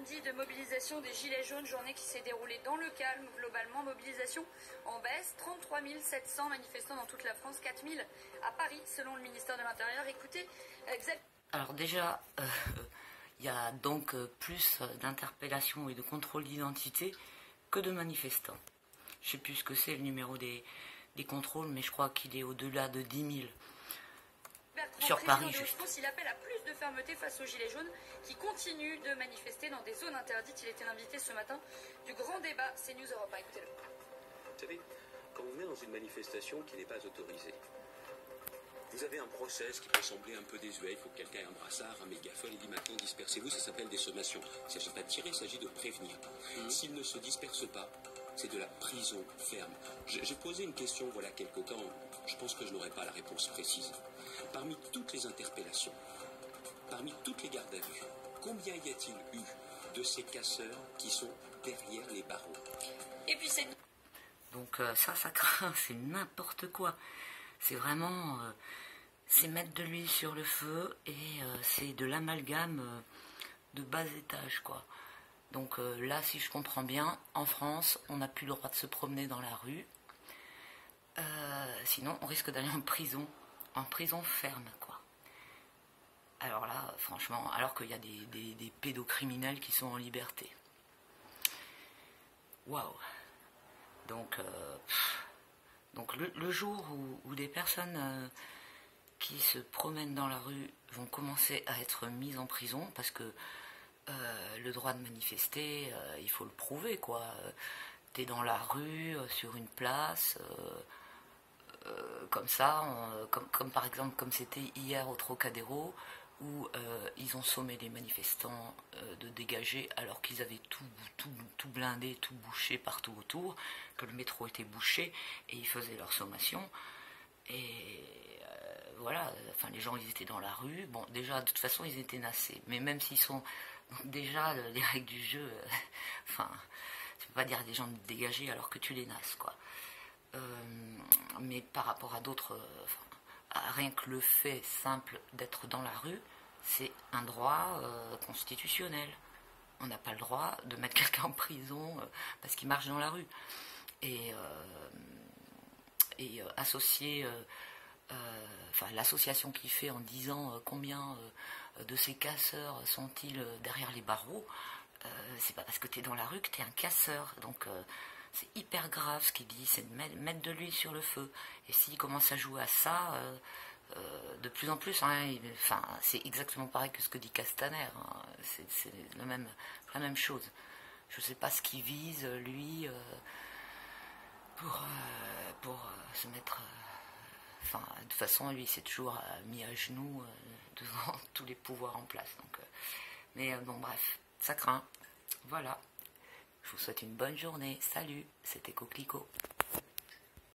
samedi de mobilisation des Gilets jaunes, journée qui s'est déroulée dans le calme. Globalement, mobilisation en baisse, 33 700 manifestants dans toute la France, 4 000 à Paris, selon le ministère de l'Intérieur. Écoutez, Alors déjà, il y a donc plus d'interpellations et de contrôles d'identité que de manifestants. Je ne sais plus ce que c'est le numéro des contrôles, mais je crois qu'il est au-delà de 10 000. Sur Paris, juste. Il appelle à plus de fermeté face aux Gilets jaunes qui continuent de manifester dans des zones interdites. Il était l'invité ce matin du grand débat CNews Europe 1. Écoutez-le. Vous savez, quand vous venez dans une manifestation qui n'est pas autorisée, vous avez un process qui peut sembler un peu désuet. Il faut que quelqu'un ait un brassard, un mégaphone et dit maintenant dispersez-vous. Ça s'appelle des sommations. Il ne s'agit pas de tirer, il s'agit de prévenir. S'ils ne se dispersent pas, c'est de la prison ferme. J'ai posé une question voilà quelque temps. Je pense que je n'aurai pas la réponse précise. Parmi toutes les interpellations, parmi toutes les gardes à vue, combien y a-t-il eu de ces casseurs qui sont derrière les barreaux? Et puis c'est... Donc ça craint, c'est n'importe quoi. C'est vraiment... c'est mettre de l'huile sur le feu et c'est de l'amalgame de bas étage, quoi. Donc là, si je comprends bien, en France, on n'a plus le droit de se promener dans la rue. Sinon, on risque d'aller en prison ferme, quoi. Alors là, franchement, alors qu'il y a des pédocriminels qui sont en liberté. Waouh. Donc le jour où des personnes qui se promènent dans la rue vont commencer à être mises en prison, parce que le droit de manifester, il faut le prouver, quoi. T'es dans la rue, sur une place, comme ça, comme par exemple, comme c'était hier au Trocadéro, où ils ont sommé les manifestants de dégager alors qu'ils avaient tout blindé, tout bouché partout autour, que le métro était bouché, et ils faisaient leur sommation. Et voilà, enfin les gens ils étaient dans la rue, bon déjà de toute façon ils étaient nassés, mais même s'ils sont déjà les règles du jeu, enfin tu peux pas dire à des gens de dégager alors que tu les nasses, quoi. Mais par rapport à d'autres, rien que le fait simple d'être dans la rue, c'est un droit constitutionnel. On n'a pas le droit de mettre quelqu'un en prison parce qu'il marche dans la rue. Et associer, l'association qu'il fait en disant combien de ces casseurs sont-ils derrière les barreaux, c'est pas parce que tu es dans la rue que tu es un casseur. Donc c'est hyper grave ce qu'il dit, c'est de mettre de l'huile sur le feu. Et s'il commence à jouer à ça, de plus en plus, c'est exactement pareil que ce que dit Castaner, hein. C'est la même chose. Je ne sais pas ce qu'il vise, lui, pour se mettre... de toute façon, lui, il s'est toujours mis à genoux devant tous les pouvoirs en place. Donc, mais bon, bref, ça craint. Voilà. Je vous souhaite une bonne journée. Salut, c'était Coquelicot.